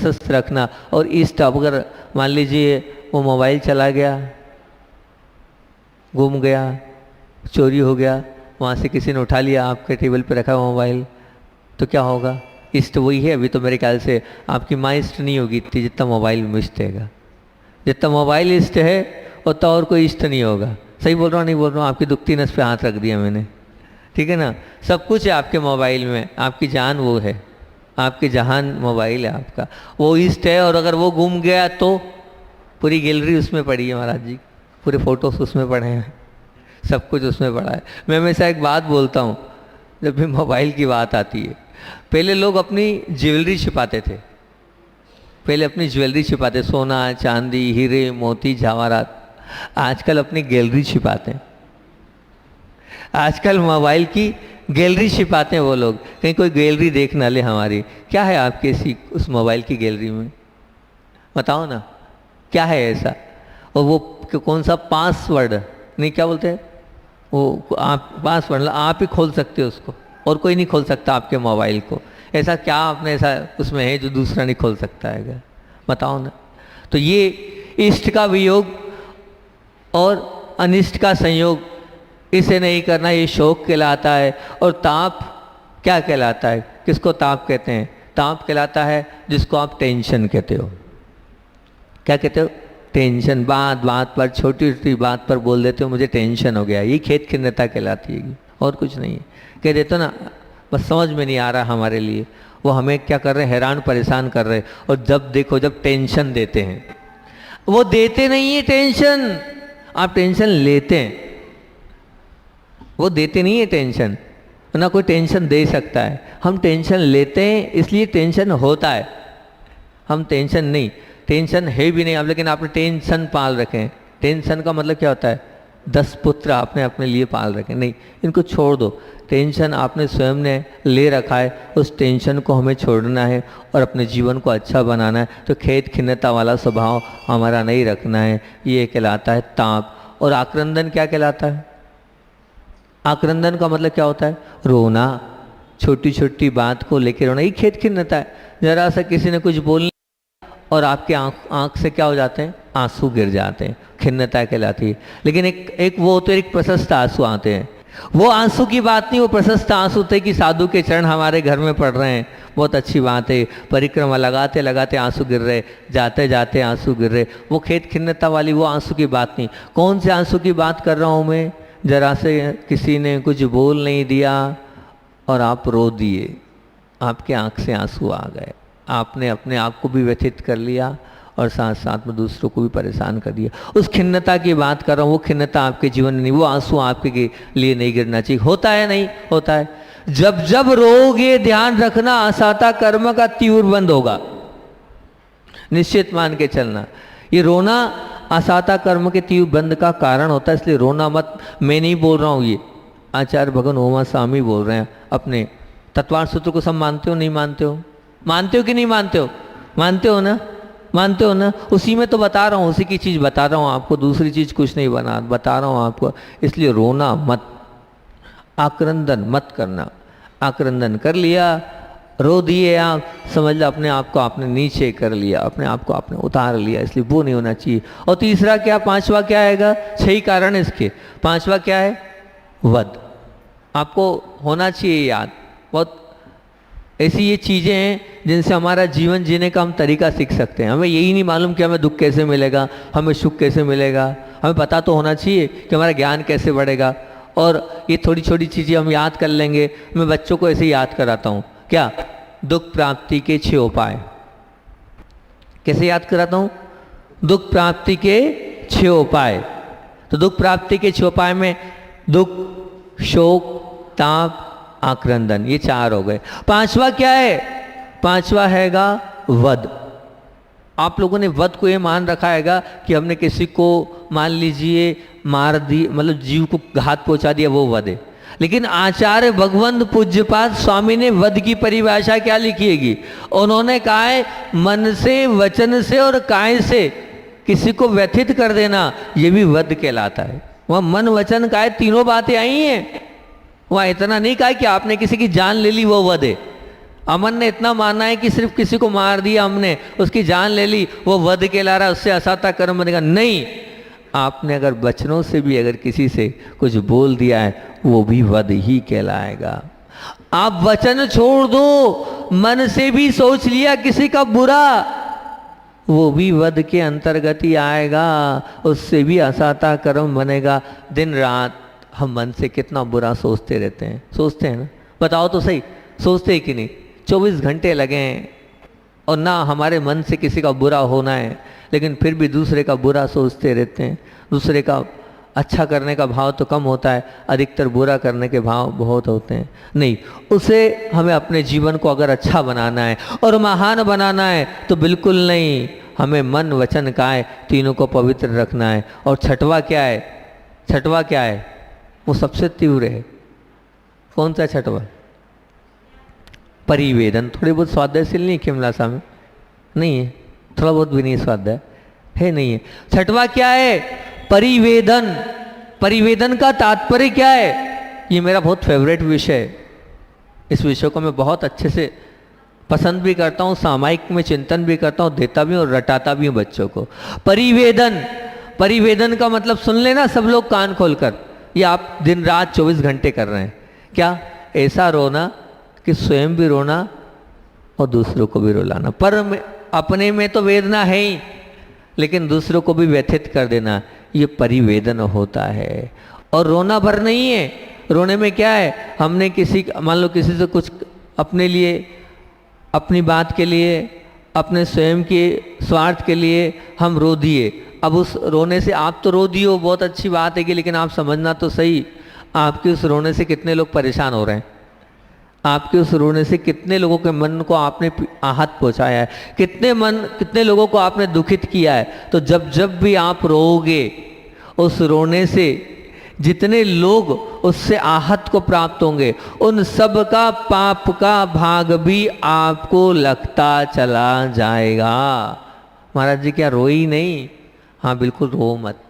प्रशस्त रखना। और इष्ट, अगर मान लीजिए वो मोबाइल चला गया, गुम गया, चोरी हो गया, वहाँ से किसी ने उठा लिया, आपके टेबल पे रखा हुआ मोबाइल, तो क्या होगा? इष्ट वही है। अभी तो मेरे ख्याल से आपकी माँ इष्ट नहीं होगी इतनी जितना मोबाइल में इष्ट है। जितना मोबाइल इष्ट है उतना और कोई इष्ट नहीं होगा। सही बोल रहा हूँ नहीं बोल रहा हूँ? आपकी दुखती नस पे हाथ रख दिया मैंने, ठीक है ना? सब कुछ है आपके मोबाइल में, आपकी जान वो है, आपकी जहान मोबाइल है आपका, वो इष्ट है। और अगर वो गुम गया तो पूरी गैलरी उसमें पड़ी है महाराज जी, पूरे फोटोज उसमें पड़े हैं, सब कुछ उसमें पड़ा है। मैं हमेशा एक बात बोलता हूँ जब भी मोबाइल की बात आती है, पहले लोग अपनी ज्वेलरी छिपाते थे, पहले अपनी ज्वेलरी छिपाते, सोना चांदी हीरे मोती जवाहरात। आजकल अपनी गैलरी छिपाते हैं, आजकल मोबाइल की गैलरी छिपाते हैं वो लोग, कहीं कोई गैलरी देख ना ले हमारी। क्या है आपके इसी उस मोबाइल की गैलरी में? बताओ ना क्या है ऐसा? और वो कौन सा पासवर्ड, नहीं क्या बोलते हैं वो, आप पासवर्ड आप ही खोल सकते हो उसको, और कोई नहीं खोल सकता आपके मोबाइल को। ऐसा क्या आपने ऐसा उसमें है जो दूसरा नहीं खोल सकता है? बताओ ना। तो ये इष्ट का वियोग और अनिष्ट का संयोग, इसे नहीं करना ये शोक कहलाता है। और ताप क्या कहलाता है? किसको ताप कहते हैं? ताप कहलाता है जिसको आप टेंशन कहते हो। क्या कहते हो? टेंशन। बात बात पर, छोटी छोटी बात पर बोल देते हो मुझे टेंशन हो गया, ये खेत खिन्नता कहलाती है, और कुछ नहीं है। कह देते हो ना बस समझ में नहीं आ रहा हमारे लिए, वो हमें क्या कर रहे हैं, हैरान परेशान कर रहे हैं। और जब देखो जब टेंशन देते हैं, वो देते नहीं है टेंशन, आप टेंशन लेते हैं, वो देते नहीं है टेंशन, ना कोई टेंशन दे सकता है। हम टेंशन लेते हैं इसलिए टेंशन होता है, हम टेंशन नहीं, टेंशन है भी नहीं आप, लेकिन आपने टेंशन पाल रखे हैं। टेंशन का मतलब क्या होता है? 10 पुत्र आपने अपने लिए पाल रखे, नहीं इनको छोड़ दो। टेंशन आपने स्वयं ने ले रखा है, उस टेंशन को हमें छोड़ना है और अपने जीवन को अच्छा बनाना है। तो खेत खिन्नता वाला स्वभाव हमारा नहीं रखना है, ये कहलाता है ताप। और आक्रंदन क्या कहलाता है? आक्रंदन का मतलब क्या होता है? रोना, छोटी छोटी बात को लेकर रोना, ये खेत खिन्नता है। जरा सा किसी ने कुछ बोल और आपके आँख से क्या हो जाते हैं? आंसू गिर जाते हैं, खिन्नता कहलाती है। लेकिन एक वो तो एक प्रशस्त आंसू आते हैं, वो आंसू की बात नहीं, वो प्रशस्त आंसू थे कि साधु के चरण हमारे घर में पड़ रहे हैं, बहुत अच्छी बात है। परिक्रमा लगाते लगाते आंसू गिर रहे, जाते जाते आंसू गिर रहे, वो खेत खिन्नता वाली वो आंसू की बात नहीं। कौन से आंसू की बात कर रहा हूँ मैं? जरा से किसी ने कुछ बोल नहीं दिया और आप रो दिए, आपके आँख से आंसू आ गए, आपने अपने आप को भी व्यथित कर लिया और साथ साथ में दूसरों को भी परेशान कर दिया। उस खिन्नता की बात कर रहा हूँ, वो खिन्नता आपके जीवन में नहीं, वो आंसू आपके लिए नहीं गिरना चाहिए। होता है नहीं होता है? जब जब रोगे ध्यान रखना असाता कर्म का तीव्र बंद होगा, निश्चित मान के चलना। ये रोना असाता कर्म के तीव्र बंद का कारण होता है, इसलिए रोना मत। मैं नहीं बोल रहा हूँ, ये आचार्य भगवान ओमा स्वामी बोल रहे हैं। अपने तत्वार्थ सूत्र को सब मानते हो नहीं मानते हो? मानते हो कि नहीं मानते हो? मानते हो ना? मानते हो ना? उसी में तो बता रहा हूँ, उसी की चीज़ बता रहा हूँ आपको, दूसरी चीज़ कुछ नहीं बता रहा हूँ आपको। इसलिए रोना मत, आक्रंदन मत करना। आक्रंदन कर लिया, रो दिए आप, समझ लो अपने आप को आपने नीचे कर लिया, अपने आप को आपने उतार लिया, इसलिए वो नहीं होना चाहिए। और तीसरा क्या, पांचवा क्या आएगा? 6 कारण इसके। पांचवा क्या है? वध। आपको होना चाहिए याद। बहुत ऐसी ये चीज़ें हैं जिनसे हमारा जीवन जीने का हम तरीका सीख सकते हैं। हमें यही नहीं मालूम कि हमें दुख कैसे मिलेगा, हमें सुख कैसे मिलेगा। हमें पता तो होना चाहिए कि हमारा ज्ञान कैसे बढ़ेगा। और ये थोड़ी छोटी चीज़ें हम याद कर लेंगे। मैं बच्चों को ऐसे ही याद कराता हूँ। क्या? दुख प्राप्ति के 6 उपाय। कैसे याद कराता हूँ? दुख प्राप्ति के 6 उपाय। तो दुख प्राप्ति के 6 उपाय में दुख, शोक, ताप, आक्रंदन, ये 4 हो गए। पांचवा क्या है? पांचवा हैगा वध। आप लोगों ने वध को ये मान रखा हैगा कि हमने किसी को मान लीजिए मार दी, मतलब जीव को घात पहुंचा दिया, वो वध है। लेकिन आचार्य भगवंत पूज्यपाद स्वामी ने वध की परिभाषा क्या लिखी हैगी? उन्होंने कहा है मन से, वचन से और काय से किसी को व्यथित कर देना, ये भी वध कहलाता है। वह मन वचन काय तीनों बातें आई हैं। वहाँ इतना नहीं कहा कि आपने किसी की जान ले ली वो वध है। अमन ने इतना माना है कि सिर्फ किसी को मार दिया हमने, उसकी जान ले ली, वो वध कहला रहा है, उससे असाता कर्म बनेगा। नहीं, आपने अगर वचनों से भी अगर किसी से कुछ बोल दिया है वो भी वध ही कहलाएगा। आप वचन छोड़ दो, मन से भी सोच लिया किसी का बुरा, वो भी वध के अंतर्गत ही आएगा, उससे भी असाता कर्म बनेगा। दिन रात हम मन से कितना बुरा सोचते रहते हैं, सोचते हैं ना? बताओ तो सही, सोचते हैं कि नहीं? 24 घंटे लगे हैं और ना हमारे मन से किसी का बुरा होना है, लेकिन फिर भी दूसरे का बुरा सोचते रहते हैं। दूसरे का अच्छा करने का भाव तो कम होता है, अधिकतर बुरा करने के भाव बहुत होते हैं। नहीं, उसे हमें अपने जीवन को अगर अच्छा बनाना है और महान बनाना है तो बिल्कुल नहीं, हमें मन वचन काया तीनों को पवित्र रखना है। और छठवा क्या है? छठवा क्या है? वो सबसे तीव्र है। कौन सा छठवा? परिवेदन। थोड़ी बहुत स्वाध्यायशील नहीं किमलासा में? नहीं है, थोड़ा बहुत भी नहीं स्वाध्याय है, नहीं है। छठवा क्या है? परिवेदन। परिवेदन का तात्पर्य क्या है? ये मेरा बहुत फेवरेट विषय है। इस विषय को मैं बहुत अच्छे से पसंद भी करता हूँ, सामायिक में चिंतन भी करता हूँ, देता भी और रटाता भी हूँ बच्चों को। परिवेदन, परिवेदन का मतलब सुन लेना सब लोग कान खोलकर। ये आप दिन रात 24 घंटे कर रहे हैं। क्या? ऐसा रोना कि स्वयं भी रोना और दूसरों को भी रुलाना। पर अपने में तो वेदना है ही, लेकिन दूसरों को भी व्यथित कर देना, ये परिवेदन होता है। और रोना भर नहीं है। रोने में क्या है? हमने किसी, मान लो किसी से कुछ अपने लिए, अपनी बात के लिए, अपने स्वयं के स्वार्थ के लिए हम रो दिए। अब उस रोने से, आप तो रो दिए हो, बहुत अच्छी बात है कि, लेकिन आप समझना तो सही, आपके उस रोने से कितने लोग परेशान हो रहे हैं। आपके उस रोने से कितने लोगों के मन को आपने आहत पहुंचाया है, कितने लोगों को आपने दुखित किया है। तो जब जब भी आप रोओगे, उस रोने से जितने लोग उससे आहत को प्राप्त होंगे, उन सब का पाप का भाग भी आपको लगता चला जाएगा। महाराज जी क्या रोई नहीं? हाँ बिल्कुल, रो मत।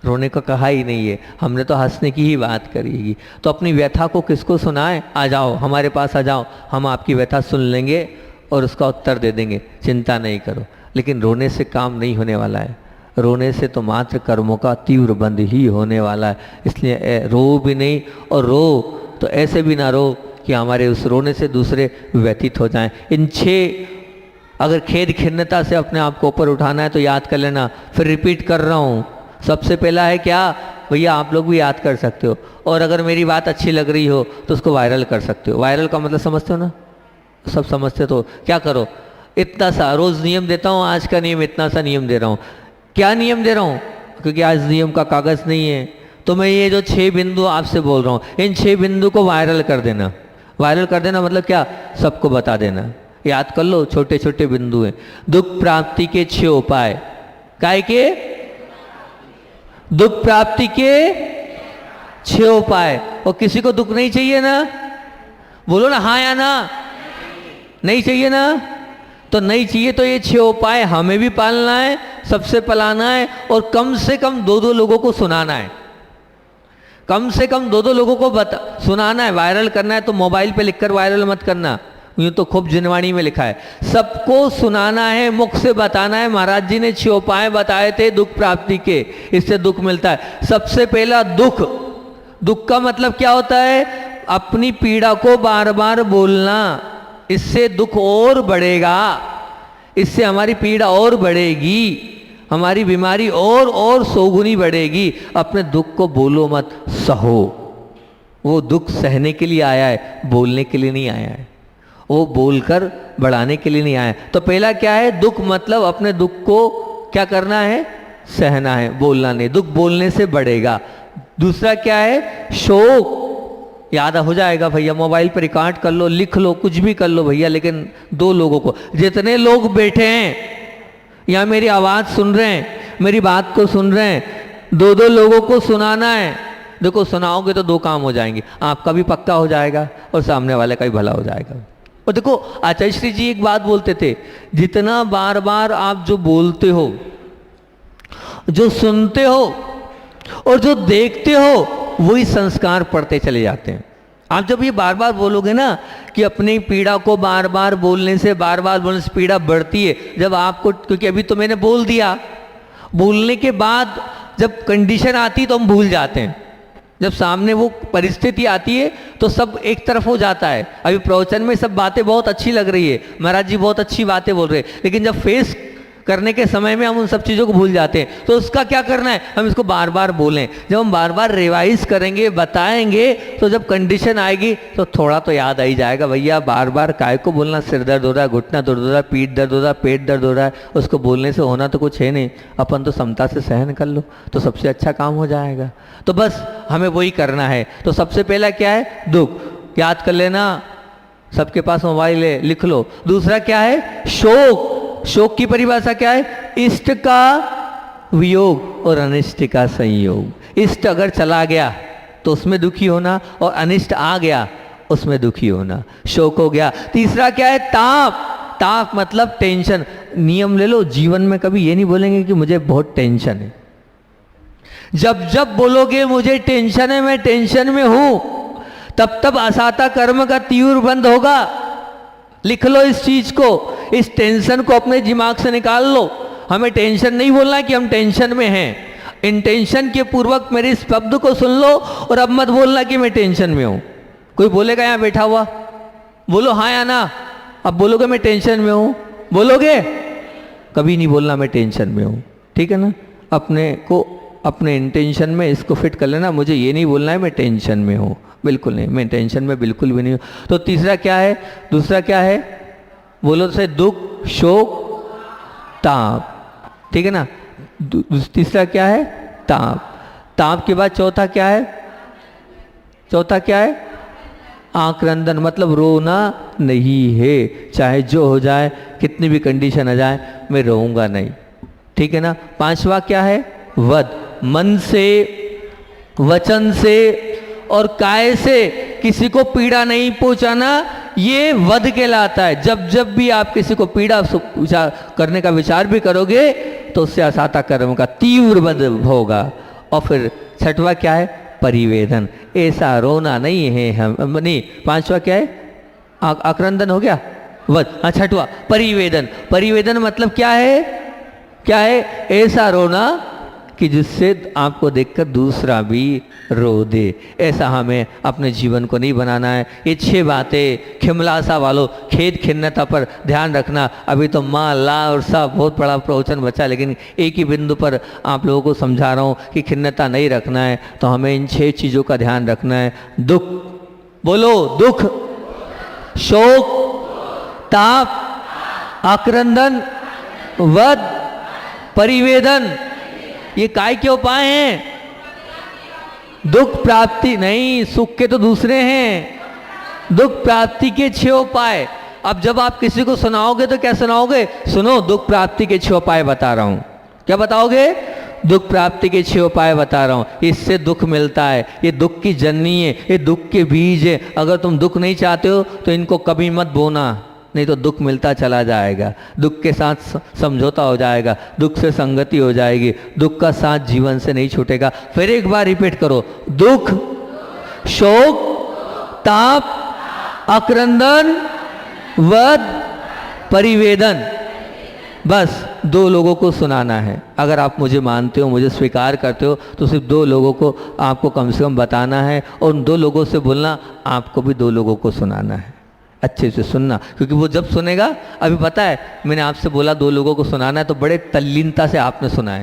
रोने का कहा ही नहीं है, हमने तो हंसने की ही बात करेगी। तो अपनी व्यथा को किसको सुनाएं? आ जाओ, हमारे पास आ जाओ, हम आपकी व्यथा सुन लेंगे और उसका उत्तर दे देंगे, चिंता नहीं करो। लेकिन रोने से काम नहीं होने वाला है। रोने से तो मात्र कर्मों का तीव्र बंध ही होने वाला है। इसलिए रो भी नहीं, और रो तो ऐसे भी ना रो कि हमारे उस रोने से दूसरे व्यतीत हो जाएं। इन 6 अगर खेद खिन्नता से अपने आप को ऊपर उठाना है तो याद कर लेना। फिर रिपीट कर रहा हूँ, सबसे पहला है क्या भैया, आप लोग भी याद कर सकते हो, और अगर मेरी बात अच्छी लग रही हो तो उसको वायरल कर सकते हो। वायरल का मतलब समझते हो ना? सब समझते तो क्या करो, इतना सा रोज नियम देता हूँ, आज का नियम इतना सा नियम दे रहा हूँ। क्या नियम दे रहा हूँ? क्योंकि आज नियम का कागज नहीं है, तो मैं ये जो 6 बिंदु आपसे बोल रहा हूँ, इन 6 बिंदु को वायरल कर देना। वायरल कर देना मतलब क्या? सबको बता देना। याद कर लो, छोटे छोटे बिंदु हैं। दुख प्राप्ति के 6 उपाय। काय के? दुख प्राप्ति के 6 उपाय। और किसी को दुख नहीं चाहिए ना? बोलो ना हाँ या ना। नहीं चाहिए ना? तो नहीं चाहिए तो ये 6 उपाय हमें भी पालना है, सबसे पलाना है, और कम से कम 2-2 लोगों को सुनाना है। कम से कम 2-2 लोगों को सुनाना है। वायरल करना है तो मोबाइल पे लिखकर वायरल मत करना, यूँ तो खूब जिनवाणी में लिखा है। सबको सुनाना है, मुख से बताना है। महाराज जी ने 6 उपाय बताए थे दुख प्राप्ति के, इससे दुख मिलता है। सबसे पहला दुख। दुख का मतलब क्या होता है? अपनी पीड़ा को बार बार बोलना। इससे दुख और बढ़ेगा, इससे हमारी पीड़ा और बढ़ेगी, हमारी बीमारी और 100 गुनी बढ़ेगी। अपने दुख को बोलो मत, सहो। वो दुख सहने के लिए आया है, बोलने के लिए नहीं आया है। वो बोलकर बढ़ाने के लिए नहीं आया। तो पहला क्या है? दुख मतलब अपने दुख को क्या करना है? सहना है, बोलना नहीं। दुख बोलने से बढ़ेगा। दूसरा क्या है? शोक। याद हो जाएगा भैया, मोबाइल पर रिकॉर्ड कर लो, लिख लो, कुछ भी कर लो भैया, लेकिन 2 लोगों को, जितने लोग बैठे हैं या मेरी आवाज़ सुन रहे हैं, मेरी बात को सुन रहे हैं, 2-2 लोगों को सुनाना है। देखो सुनाओगे तो 2 काम हो जाएंगे, आपका भी पक्का हो जाएगा और सामने वाले का भी भला हो जाएगा। और देखो आचार्य श्री जी एक बात बोलते थे, जितना बार बार आप जो बोलते हो, जो सुनते हो और जो देखते हो, वही संस्कार पढ़ते चले जाते हैं। आप जब ये बार बार बोलोगे ना कि अपनी पीड़ा को बार बार बोलने से पीड़ा बढ़ती है। जब आपको, क्योंकि अभी तो मैंने बोल दिया, बोलने के बाद जब कंडीशन आती तो हम भूल जाते हैं। जब सामने वो परिस्थिति आती है तो सब एक तरफ हो जाता है। अभी प्रवचन में सब बातें बहुत अच्छी लग रही है, महाराज जी बहुत अच्छी बातें बोल रहे हैं, लेकिन जब फेस करने के समय में हम उन सब चीज़ों को भूल जाते हैं। तो उसका क्या करना है, हम इसको बार बार बोलें। जब हम बार बार रिवाइज करेंगे, बताएंगे, तो जब कंडीशन आएगी तो थोड़ा तो याद आ ही जाएगा, भैया बार बार काय को बोलना, सिर दर्द हो रहा है, घुटना दर्द हो रहा है, पीठ दर्द हो रहा है, पेट दर्द हो रहा है, उसको बोलने से होना तो कुछ है नहीं, अपन तो समता से सहन कर लो तो सबसे अच्छा काम हो जाएगा। तो बस हमें वही करना है। तो सबसे पहला क्या है, दुख, याद कर लेना, सबके पास मोबाइल है, लिख लो। दूसरा क्या है, शोक। शोक की परिभाषा क्या है, इष्ट का वियोग और अनिष्ट का संयोग। इष्ट अगर चला गया तो उसमें दुखी होना, और अनिष्ट आ गया उसमें दुखी होना, शोक हो गया। तीसरा क्या है, ताप। ताप मतलब टेंशन। नियम ले लो, जीवन में कभी ये नहीं बोलेंगे कि मुझे बहुत टेंशन है। जब जब बोलोगे मुझे टेंशन है, मैं टेंशन में हूं, तब तब असाता कर्म का तीव्र बंद होगा। लिख लो इस चीज को, इस टेंशन को अपने दिमाग से निकाल लो। हमें टेंशन नहीं बोलना है कि हम टेंशन में हैं। इंटेंशन के पूर्वक मेरे इस शब्द को सुन लो, और अब मत बोलना कि मैं टेंशन में हूं। कोई बोलेगा यहां बैठा हुआ, बोलो हाँ या ना। अब बोलोगे मैं टेंशन में हूं, बोलोगे? कभी नहीं बोलना मैं टेंशन में हूं, ठीक है ना। अपने को अपने इंटेंशन में इसको फिट कर लेना, मुझे ये नहीं बोलना है मैं टेंशन में हूँ, बिल्कुल नहीं, मैं टेंशन में बिल्कुल भी नहीं हूँ। तो तीसरा क्या है, दूसरा क्या है, बोलो तो सही, दुख, शोक, ताप, ठीक है ना। तीसरा क्या है, ताप। ताप के बाद चौथा क्या है, चौथा क्या है, आक्रंदन, मतलब रोना नहीं है, चाहे जो हो जाए, कितनी भी कंडीशन आ जाए, मैं रोऊंगा नहीं, ठीक है ना। पांचवा क्या है, वध। मन से, वचन से और काय से किसी को पीड़ा नहीं पहुंचाना, ये वध कहलाता है। जब जब भी आप किसी को पीड़ा करने का विचार भी करोगे तो उससे असाता कर्म का तीव्र वध होगा। और फिर छठवा क्या है, परिवेदन। ऐसा रोना नहीं है हम, नहीं, पांचवा क्या है, आक्रंदन हो गया, वध। हाँ, छठवा परिवेदन। परिवेदन मतलब क्या है, क्या है, ऐसा रोना कि जिससे आपको देखकर दूसरा भी रो दे। ऐसा हमें अपने जीवन को नहीं बनाना है। ये 6 बातें, खिमलासा वालों, खेद खिन्नता पर ध्यान रखना। अभी तो माँ, ला और सब बहुत बड़ा प्रवचन बचा, लेकिन एक ही बिंदु पर आप लोगों को समझा रहा हूँ कि खिन्नता नहीं रखना है। तो हमें इन 6 चीज़ों का ध्यान रखना है। दुख, बोलो, दुख, शोक, ताप, आक्रंदन, वध, परिवेदन। ये काय के उपाय हैं? दुख प्राप्ति नहीं, सुख के तो दूसरे हैं। दुख प्राप्ति के 6 उपाय। अब जब आप किसी को सुनाओगे तो क्या सुनाओगे, सुनो, दुख प्राप्ति के 6 उपाय बता रहा हूं। क्या बताओगे? दुख प्राप्ति के 6 उपाय बता रहा हूं। इससे दुख मिलता है, ये दुख की जननी है, ये दुख के बीज है। अगर तुम दुख नहीं चाहते हो तो इनको कभी मत बोना, नहीं तो दुख मिलता चला जाएगा। दुख के साथ समझौता हो जाएगा, दुख से संगति हो जाएगी, दुख का साथ जीवन से नहीं छूटेगा। फिर एक बार रिपीट करो, दुख, शोक, ताप, आक्रंदन, वध, परिवेदन। बस 2 लोगों को सुनाना है। अगर आप मुझे मानते हो, मुझे स्वीकार करते हो, तो सिर्फ 2 लोगों को आपको कम से कम बताना है, और उन 2 लोगों से बोलना आपको भी 2 लोगों को सुनाना है। अच्छे से सुनना, क्योंकि वो जब सुनेगा, अभी पता है मैंने आपसे बोला 2 लोगों को सुनाना है, तो बड़े तल्लीनता से आपने सुना है।